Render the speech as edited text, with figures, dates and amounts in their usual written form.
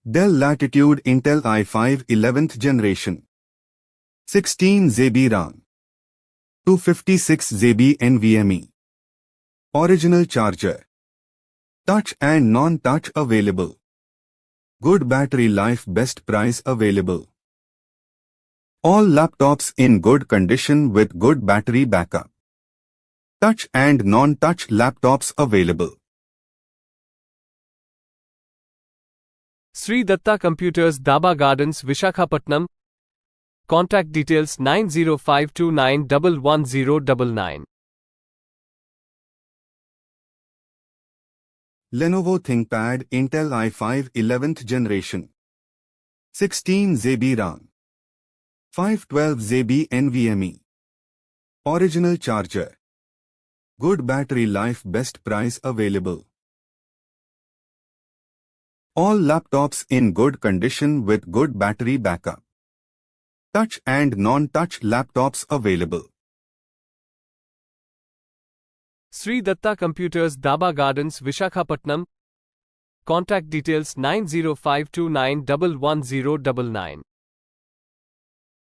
Dell Latitude Intel i5 11th generation. 16 GB RAM. 256 GB NVMe. Original charger. Touch and non-touch available. Good battery life, best price available. All laptops in good condition with good battery backup. Touch and non-touch laptops available. Sri Datta Computers, Daba Gardens, Vishakhapatnam. Contact details 9052911099. Lenovo ThinkPad Intel i5 11th generation. 16 GB RAM. 512 GB NVMe. Original charger. Good battery life, best price available. All laptops in good condition with good battery backup. Touch and non-touch laptops available. Sri Datta Computers, Daba Gardens, Vishakhapatnam. Contact details 9052911099.